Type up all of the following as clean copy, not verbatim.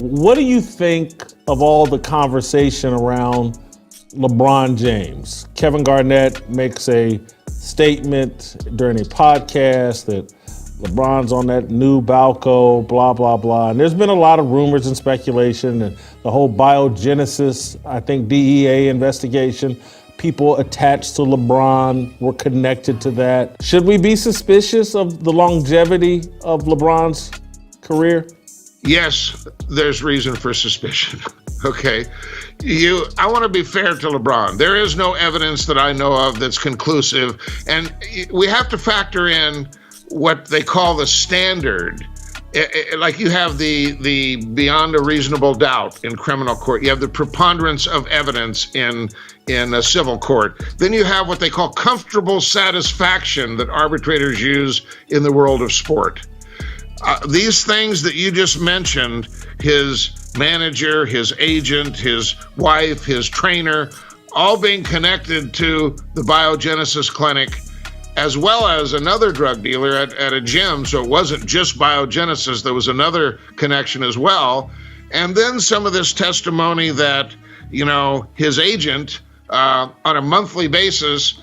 What do you think of all the conversation around LeBron James? Kevin Garnett makes a statement during a podcast that LeBron's on that new Balco, blah, blah, blah. And there's been a lot of rumors and speculation, and the whole Biogenesis, I think, DEA investigation. People attached to LeBron were connected to that. Should we be suspicious of the longevity of LeBron's career? Yes, there's reason for suspicion. Okay. I want to be fair to LeBron. There is no evidence that I know of that's conclusive. And we have to factor in what they call the standard. Like you have the beyond a reasonable doubt in criminal court. You have the preponderance of evidence in a civil court. Then you have what they call comfortable satisfaction that arbitrators use in the world of sport. These things that you just mentioned, his manager, his agent, his wife, his trainer, all being connected to the Biogenesis clinic, as well as another drug dealer at a gym. So it wasn't just Biogenesis, there was another connection as well. And then some of this testimony that, his agent on a monthly basis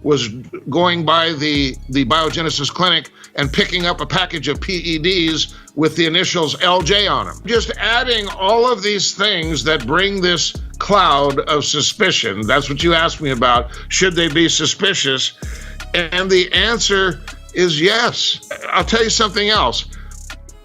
was going by the Biogenesis clinic and picking up a package of PEDs with the initials LJ on them. Just adding all of these things that bring this cloud of suspicion. That's what you asked me about. Should they be suspicious? And the answer is yes. I'll tell you something else.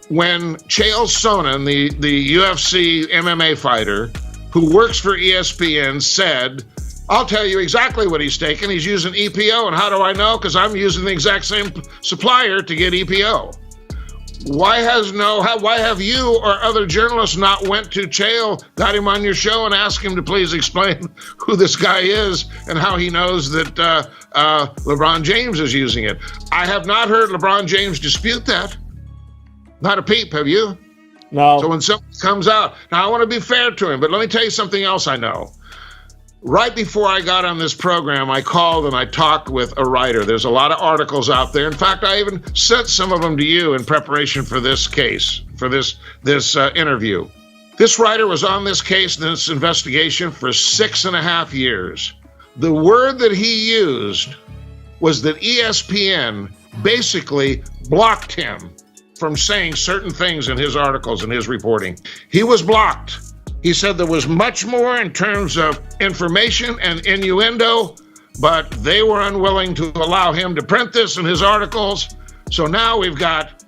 When Chael Sonnen, the UFC MMA fighter who works for ESPN, said, I'll tell you exactly what he's taking. He's using EPO. And how do I know? Because I'm using the exact same supplier to get EPO. Why have you or other journalists not went to Chael, got him on your show, and asked him to please explain who this guy is and how he knows that LeBron James is using it? I have not heard LeBron James dispute that. Not a peep, have you? No. So when something comes out, now I want to be fair to him, but let me tell you something else I know. Right before I got on this program, I called and I talked with a writer. There's a lot of articles out there. In fact, I even sent some of them to you in preparation for this case, for this interview. This writer was on this case and this investigation for 6.5 years. The word that he used was that ESPN basically blocked him from saying certain things in his articles and his reporting. He was blocked. He said there was much more in terms of information and innuendo, but they were unwilling to allow him to print this in his articles. So now we've got,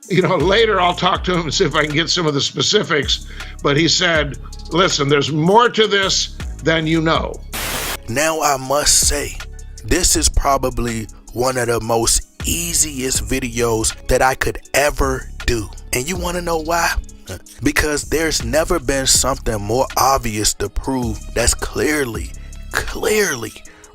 later I'll talk to him and see if I can get some of the specifics. But he said, listen, there's more to this than you know. Now I must say, this is probably one of the most easiest videos that I could ever do. And you want to know why? Because there's never been something more obvious to prove that's clearly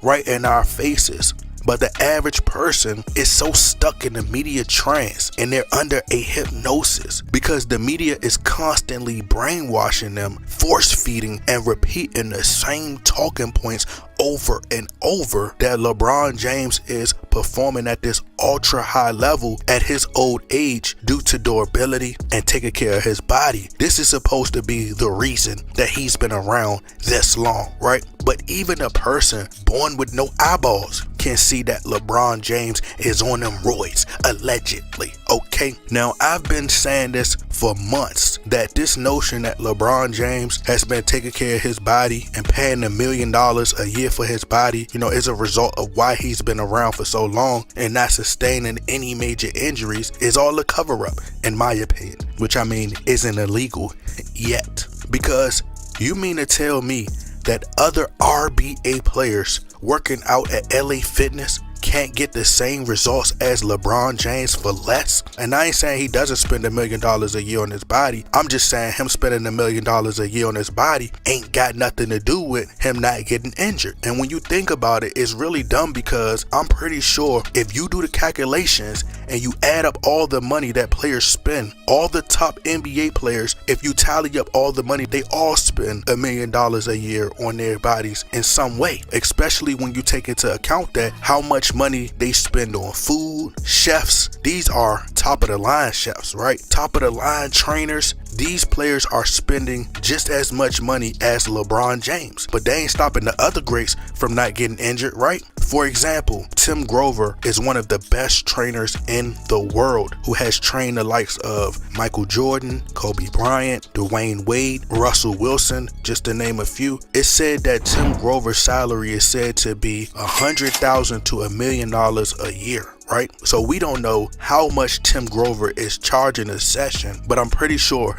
right in our faces. But the average person is so stuck in the media trance and they're under a hypnosis because the media is constantly brainwashing them, force feeding and repeating the same talking points over and over that LeBron James is performing at this ultra high level at his old age due to durability and taking care of his body. This is supposed to be the reason that he's been around this long, right? But even a person born with no eyeballs can see that LeBron James is on them roids, allegedly, okay? Now, I've been saying this for months, that this notion that LeBron James has been taking care of his body and paying $1 million a year for his body, is a result of why he's been around for so long and not sustaining any major injuries is all a cover-up, in my opinion, which isn't illegal yet. Because you mean to tell me that other RBA players working out at LA Fitness can't get the same results as LeBron James for less? And I ain't saying he doesn't spend $1 million a year on his body. I'm just saying him spending $1 million a year on his body ain't got nothing to do with him not getting injured. And when you think about it, it's really dumb because I'm pretty sure if you do the calculations and you add up all the money that players spend, all the top NBA players, if you tally up all the money, they all spend $1 million a year on their bodies in some way, especially when you take into account that how much money they spend on food, chefs. These are top of the line chefs, right? Top of the line trainers. these players are spending just as much money as LeBron James, but they ain't stopping the other greats from not getting injured, right? For example, Tim Grover is one of the best trainers in the world who has trained the likes of Michael Jordan, Kobe Bryant, Dwayne Wade, Russell Wilson, just to name a few. It's said that Tim Grover's salary is said to be $100,000 to $1 million a year. Right? So we don't know how much Tim Grover is charging a session, but I'm pretty sure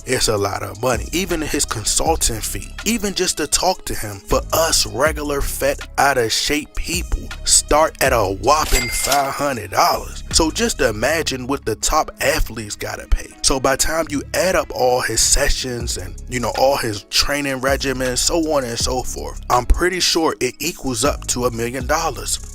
it's a lot of money. Even his consulting fee, even just to talk to him, for us regular fat out of shape people, start at a whopping $500. So just imagine what the top athletes gotta pay. So by the time you add up all his sessions and all his training regimens, so on and so forth, I'm pretty sure it equals up to $1 million.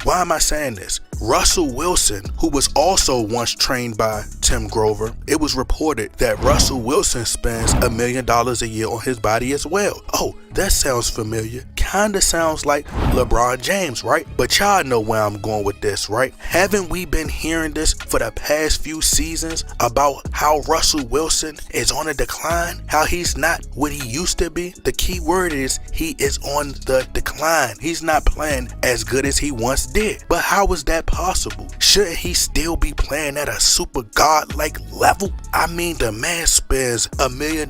Why am I saying this? Russell Wilson, who was also once trained by Tim Grover, it was reported that Russell Wilson spends $1 million a year on his body as well. Oh, that sounds familiar. Kinda sounds like LeBron James, right? But y'all know where I'm going with this, right? Haven't we been hearing this for the past few seasons about how Russell Wilson is on a decline? How he's not what he used to be? The key word is he is on the decline. He's not playing as good as he once did. But how is that possible? Shouldn't he still be playing at a super god-like level? I mean, the man spends $1 million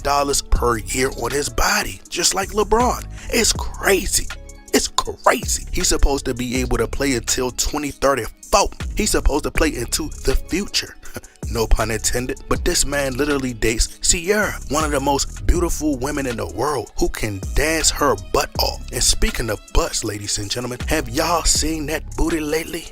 per year on his body, just like LeBron. It's crazy. It's crazy. He's supposed to be able to play until 2034. He's supposed to play into the future. No pun intended, but this man literally dates Sierra, one of the most beautiful women in the world, who can dance her butt off. And speaking of butts, ladies and gentlemen, have y'all seen that booty lately?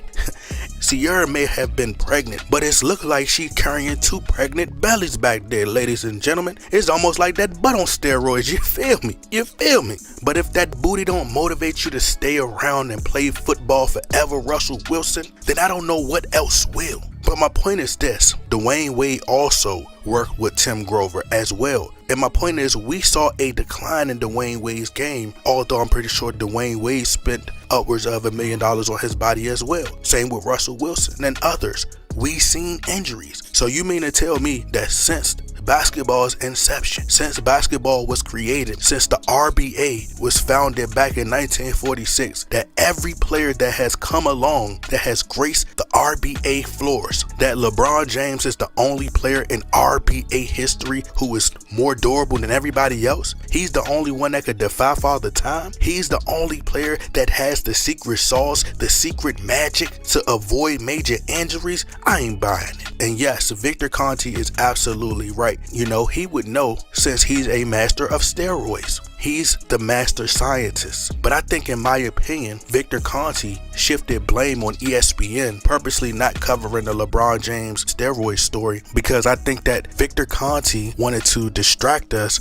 Sierra may have been pregnant, but it's looked like she's carrying 2 pregnant bellies back there, ladies and gentlemen. It's almost like that butt on steroids, you feel me? You feel me? But if that booty don't motivate you to stay around and play football forever, Russell Wilson, then I don't know what else will. But my point is this, Dwayne Wade also worked with Tim Grover as well. And my point is, we saw a decline in Dwayne Wade's game, although I'm pretty sure Dwayne Wade spent upwards of $1 million on his body as well. Same with Russell Wilson and others. We've seen injuries. So you mean to tell me that since basketball's inception, since basketball was created, since the RBA was founded back in 1946, that every player that has come along that has graced the RBA floors, that LeBron James is the only player in RBA history who is more durable than everybody else? He's the only one that could defy Father Time? He's the only player that has the secret sauce, the secret magic to avoid major injuries? I ain't buying it. And yes, Victor Conte is absolutely right. He would know since he's a master of steroids. He's the master scientist. But I think, in my opinion, Victor Conte shifted blame on ESPN, purposely not covering the LeBron James steroid story, because I think that Victor Conte wanted to distract us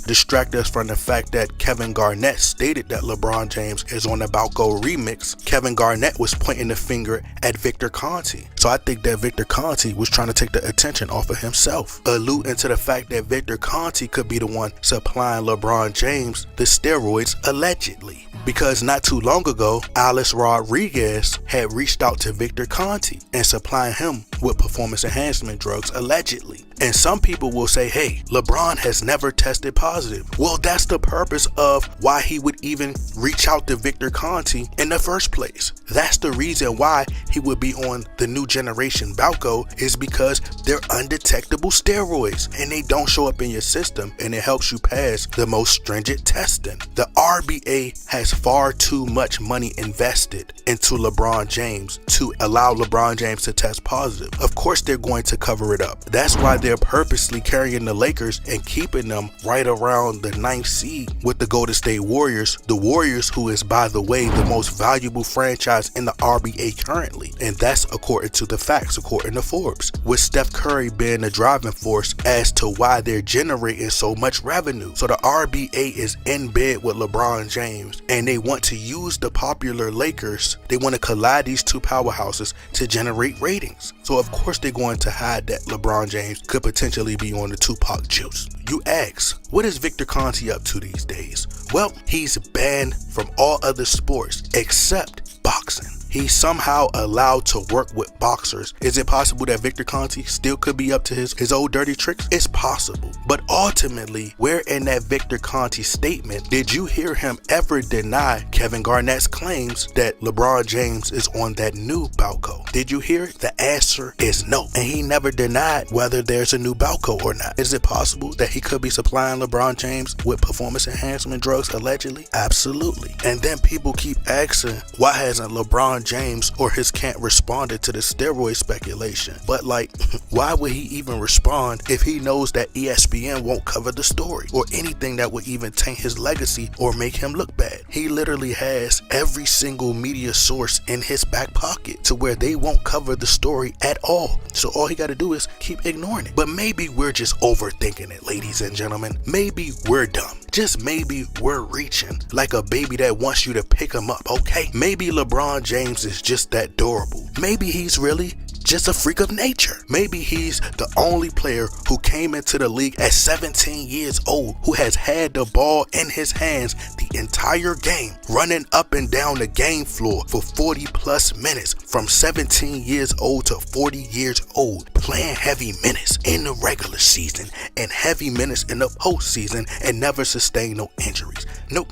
from the fact that Kevin Garnett stated that LeBron James is on the Balco remix. Kevin Garnett was pointing the finger at Victor Conte. So I think that Victor Conte was trying to take the attention off of himself, alluding to the fact that Victor Conte could be the one supplying LeBron James the steroids, allegedly. Because not too long ago, Alice Rodriguez had reached out to Victor Conte and supplying him with performance enhancement drugs, allegedly. And some people will say, hey, LeBron has never tested positive. Well, that's the purpose of why he would even reach out to Victor Conte in the first place. That's the reason why he would be on the new generation Balco, is because they're undetectable steroids and they don't show up in your system, and it helps you pass the most stringent testing. The RBA has far too much money invested into LeBron James to allow LeBron James to test positive. Of course, they're going to cover it up. That's why they're purposely carrying the Lakers and keeping them right around the 9th seed with the Golden State Warriors. The Warriors, who is, by the way, the most valuable franchise in the RBA currently. And that's according to the facts, according to Forbes, with Steph Curry being the driving force as to why they're generating so much revenue. So the RBA is in bed with LeBron James, and they want to use the popular Lakers. They want to collide these two powerhouses to generate ratings. So of course they're going to hide that LeBron James could potentially be on the Tupac juice. You ask, what is Victor Conte up to these days? Well, he's banned from all other sports except boxing. he's somehow allowed to work with boxers. Is it possible that Victor Conte still could be up to his old dirty tricks? It's possible. But ultimately, where in that Victor Conte statement did you hear him ever deny Kevin Garnett's claims that LeBron James is on that new Balco? Did you hear it? The answer is no. And he never denied whether there's a new Balco or not. Is it possible that he could be supplying LeBron James with performance enhancement drugs allegedly? Absolutely. And then people keep asking, why hasn't LeBron James or his camp responded to the steroid speculation? But like, why would he even respond if he knows that ESPN won't cover the story or anything that would even taint his legacy or make him look bad? He literally has every single media source in his back pocket to where they won't cover the story at all. So all he got to do is keep ignoring it. But maybe we're just overthinking it, ladies and gentlemen. Maybe we're dumb. Just maybe we're reaching like a baby that wants you to pick him up, okay? Maybe LeBron James is just that durable. Maybe he's really just a freak of nature. Maybe he's the only player who came into the league at 17 years old who has had the ball in his hands the entire game, running up and down the game floor for 40 plus minutes from 17 years old to 40 years old, playing heavy minutes in the regular season and heavy minutes in the postseason and never sustained no injuries. Nope,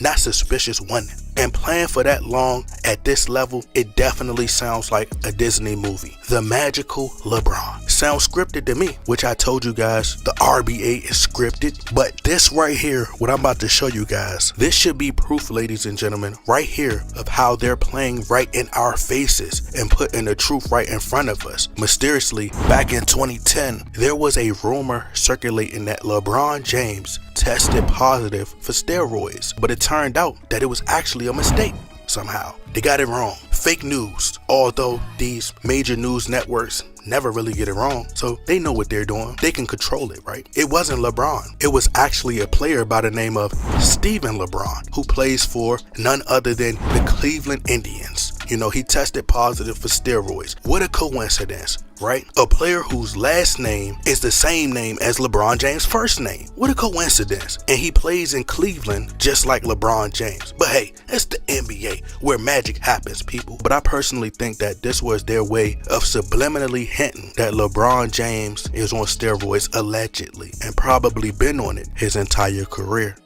not suspicious one. And playing for that long at this level, it definitely sounds like a Disney movie. The Magical LeBron. Sounds scripted to me, which I told you guys, the RBA is scripted. But this right here, what I'm about to show you guys, this should be proof, ladies and gentlemen, right here of how they're playing right in our faces and putting the truth right in front of us. Mysteriously, back in 2010, there was a rumor circulating that LeBron James tested positive for steroids, but it turned out that it was actually a mistake somehow. They got it wrong. Fake news. Although these major news networks never really get it wrong, so they know what they're doing. They can control it, right? It wasn't LeBron. It was actually a player by the name of Steven LeBron, who plays for none other than the Cleveland Indians. You know, he tested positive for steroids. What a coincidence, right? A player whose last name is the same name as LeBron James' first name. What a coincidence. And he plays in Cleveland just like LeBron James. But hey, it's the NBA where magic happens, people. But I personally think that this was their way of subliminally hinting that LeBron James is on steroids allegedly and probably been on it his entire career.